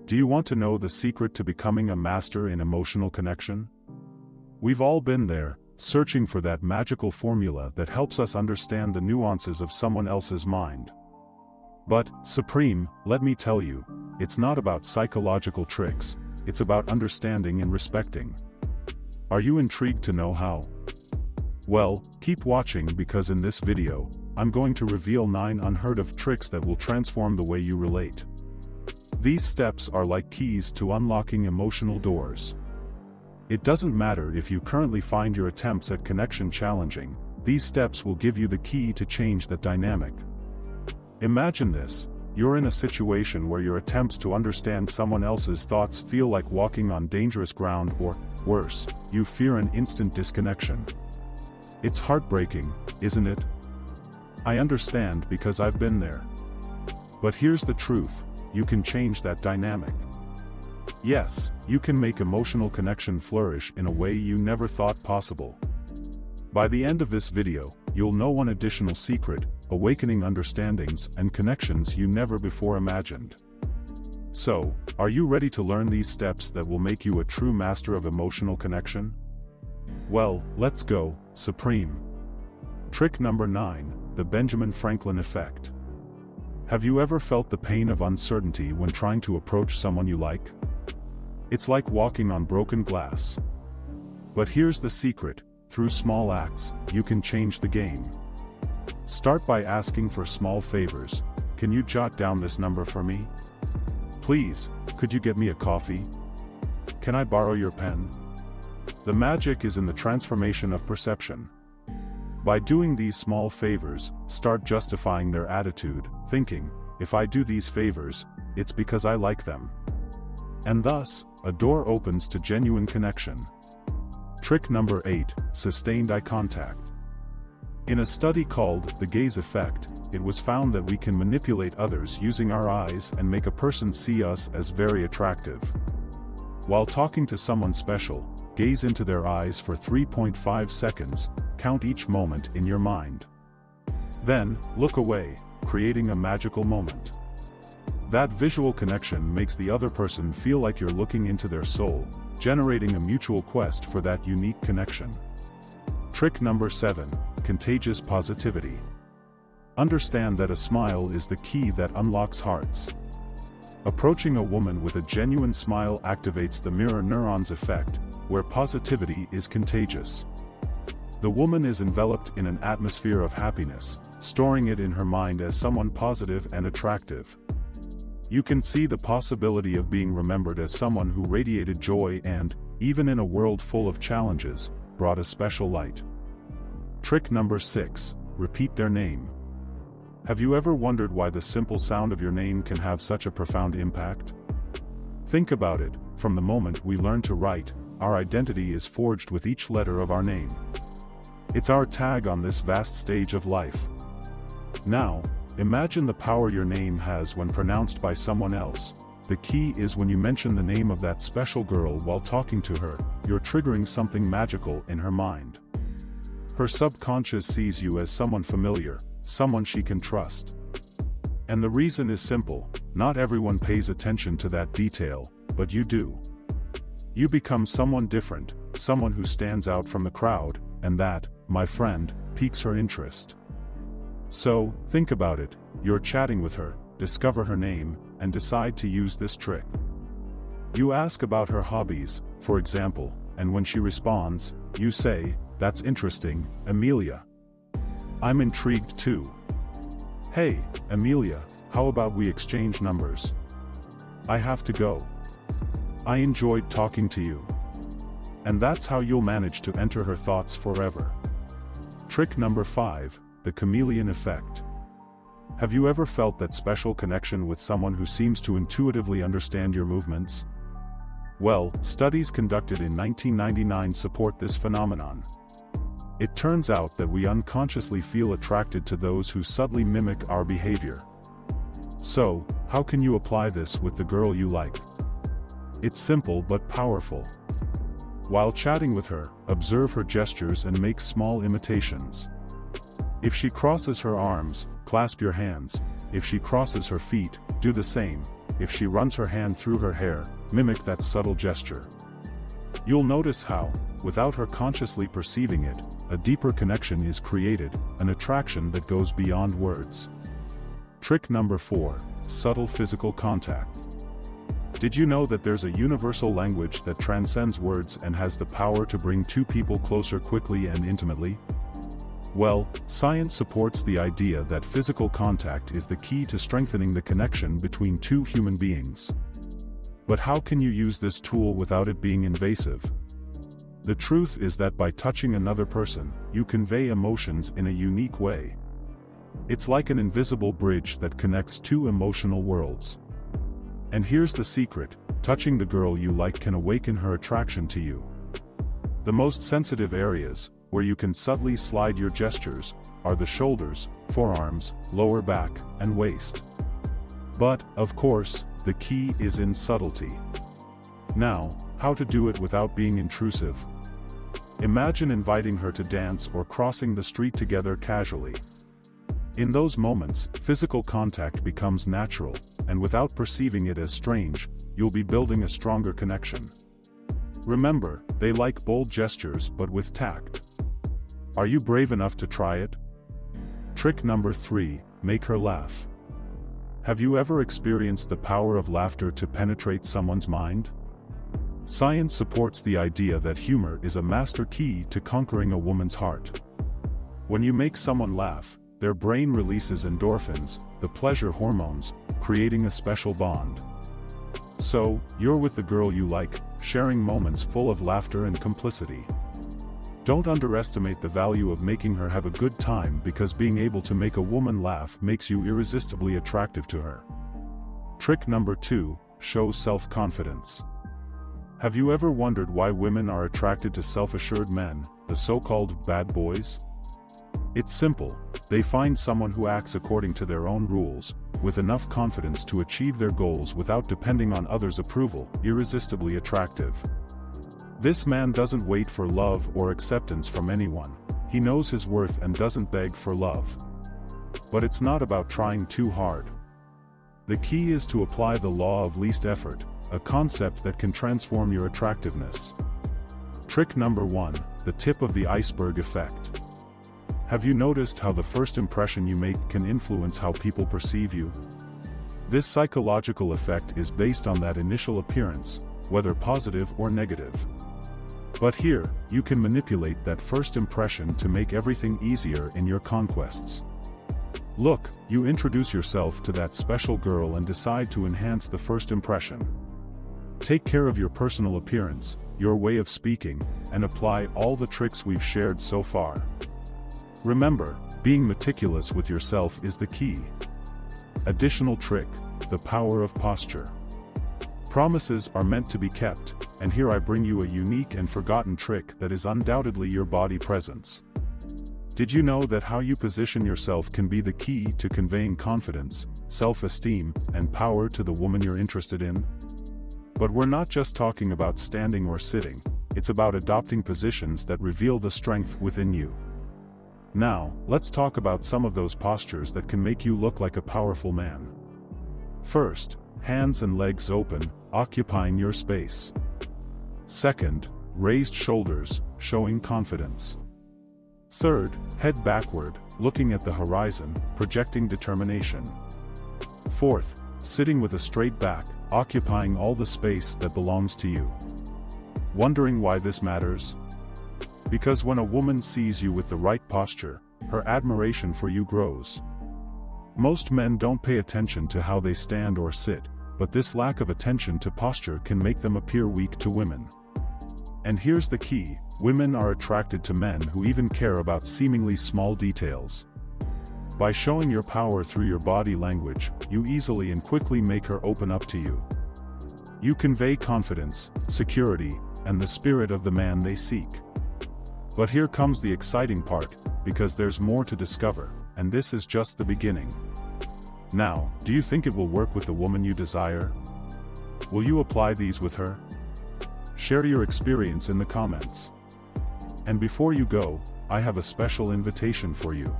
Do you want to know the secret to becoming a master in emotional connection? We've all been there, searching for that magical formula that helps us understand the nuances of someone else's mind. But, Supreme, let me tell you, it's not about psychological tricks, it's about understanding and respecting. Are you intrigued to know how? Well, keep watching because in this video, I'm going to reveal 9 unheard of tricks that will transform the way you relate. These steps are like keys to unlocking emotional doors. It doesn't matter if you currently find your attempts at connection challenging, these steps will give you the key to change that dynamic. Imagine this, you're in a situation where your attempts to understand someone else's thoughts feel like walking on dangerous ground or, worse, you fear an instant disconnection. It's heartbreaking, isn't it? I understand because I've been there. But here's the truth, you can change that dynamic. Yes, you can make emotional connection flourish in a way you never thought possible. By the end of this video, you'll know one additional secret, awakening understandings and connections you never before imagined. So, are you ready to learn these steps that will make you a true master of emotional connection? Well, let's go, Supreme. Trick number 9, the Benjamin Franklin effect. Have you ever felt the pain of uncertainty when trying to approach someone you like? It's like walking on broken glass. But here's the secret, through small acts, you can change the game. Start by asking for small favors. Can you jot down this number for me? Please, could you get me a coffee? Can I borrow your pen? The magic is in the transformation of perception. By doing these small favors, start justifying their attitude, thinking, if I do these favors, it's because I like them. And thus, a door opens to genuine connection. Trick number 8, sustained eye contact. In a study called the gaze effect, it was found that we can manipulate others using our eyes and make a person see us as very attractive. While talking to someone special, gaze into their eyes for 3.5 seconds, count each moment in your mind. Then, look away, creating a magical moment. That visual connection makes the other person feel like you're looking into their soul, generating a mutual quest for that unique connection. Trick number 7, contagious positivity. Understand that a smile is the key that unlocks hearts. Approaching a woman with a genuine smile activates the mirror neurons effect, where positivity is contagious. The woman is enveloped in an atmosphere of happiness, storing it in her mind as someone positive and attractive. You can see the possibility of being remembered as someone who radiated joy and, even in a world full of challenges, brought a special light. Trick number 6, repeat their name. Have you ever wondered why the simple sound of your name can have such a profound impact? Think about it, from the moment we learn to write, our identity is forged with each letter of our name. It's our tag on this vast stage of life. Now, imagine the power your name has when pronounced by someone else. The key is when you mention the name of that special girl while talking to her, you're triggering something magical in her mind. Her subconscious sees you as someone familiar, someone she can trust. And the reason is simple, not everyone pays attention to that detail, but you do. You become someone different, someone who stands out from the crowd, and that, my friend, piques her interest. So, think about it, you're chatting with her, discover her name, and decide to use this trick. You ask about her hobbies, for example, and when she responds, you say, "That's interesting, Amelia. I'm intrigued too. Hey, Amelia, how about we exchange numbers? I have to go. I enjoyed talking to you." And that's how you'll manage to enter her thoughts forever. Trick number 5, the chameleon effect. Have you ever felt that special connection with someone who seems to intuitively understand your movements? Well, studies conducted in 1999 support this phenomenon. It turns out that we unconsciously feel attracted to those who subtly mimic our behavior. So, how can you apply this with the girl you like? It's simple but powerful. While chatting with her, observe her gestures and make small imitations. If she crosses her arms, clasp your hands. If she crosses her feet, do the same. if she runs her hand through her hair, mimic that subtle gesture. You'll notice how, without her consciously perceiving it, a deeper connection is created, an attraction that goes beyond words. Trick number 4. Subtle physical contact. Did you know that there's a universal language that transcends words and has the power to bring two people closer quickly and intimately? Well, science supports the idea that physical contact is the key to strengthening the connection between two human beings. But how can you use this tool without it being invasive? The truth is that by touching another person, you convey emotions in a unique way. It's like an invisible bridge that connects two emotional worlds. And here's the secret: touching the girl you like can awaken her attraction to you. The most sensitive areas, where you can subtly slide your gestures, are the shoulders, forearms, lower back, and waist. But, of course, the key is in subtlety. Now, how to do it without being intrusive? Imagine inviting her to dance or crossing the street together casually. In those moments, physical contact becomes natural, and without perceiving it as strange, you'll be building a stronger connection. Remember, they like bold gestures but with tact. Are you brave enough to try it? Trick number 3. Make her laugh. Have you ever experienced the power of laughter to penetrate someone's mind? Science supports the idea that humor is a master key to conquering a woman's heart. When you make someone laugh, their brain releases endorphins, the pleasure hormones, creating a special bond. So, you're with the girl you like, sharing moments full of laughter and complicity. Don't underestimate the value of making her have a good time, because being able to make a woman laugh makes you irresistibly attractive to her. Trick number 2. Show self-confidence. Have you ever wondered why women are attracted to self-assured men, the so-called bad boys? It's simple: they find someone who acts according to their own rules, with enough confidence to achieve their goals without depending on others' approval, irresistibly attractive. This man doesn't wait for love or acceptance from anyone. He knows his worth and doesn't beg for love. But it's not about trying too hard. The key is to apply the law of least effort, a concept that can transform your attractiveness. Trick number 1. The tip of the iceberg effect. Have you noticed how the first impression you make can influence how people perceive you? This psychological effect is based on that initial appearance, whether positive or negative. But here, you can manipulate that first impression to make everything easier in your conquests. Look, you introduce yourself to that special girl and decide to enhance the first impression. Take care of your personal appearance, your way of speaking, and apply all the tricks we've shared so far. Remember, being meticulous with yourself is the key. Additional trick: the power of posture. Promises are meant to be kept, and here I bring you a unique and forgotten trick that is undoubtedly your body presence. Did you know that how you position yourself can be the key to conveying confidence, self-esteem, and power to the woman you're interested in? But we're not just talking about standing or sitting, it's about adopting positions that reveal the strength within you. Now, let's talk about some of those postures that can make you look like a powerful man. First, hands and legs open, occupying your space. Second, raised shoulders, showing confidence. Third, head backward, looking at the horizon, projecting determination. Fourth, sitting with a straight back, occupying all the space that belongs to you. Wondering why this matters? Because when a woman sees you with the right posture, her admiration for you grows. Most men don't pay attention to how they stand or sit, but this lack of attention to posture can make them appear weak to women. And here's the key: women are attracted to men who even care about seemingly small details. By showing your power through your body language, you easily and quickly make her open up to you. You convey confidence, security, and the spirit of the man they seek. But here comes the exciting part, because there's more to discover, and this is just the beginning. Now, do you think it will work with the woman you desire? Will you apply these with her? Share your experience in the comments. And before you go, I have a special invitation for you.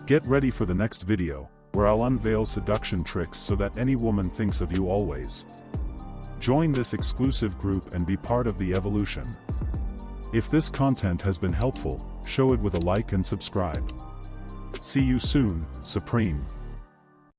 Get ready for the next video, where I'll unveil seduction tricks so that any woman thinks of you always. Join this exclusive group and be part of the evolution. If this content has been helpful, show it with a like and subscribe. See you soon, Supreme.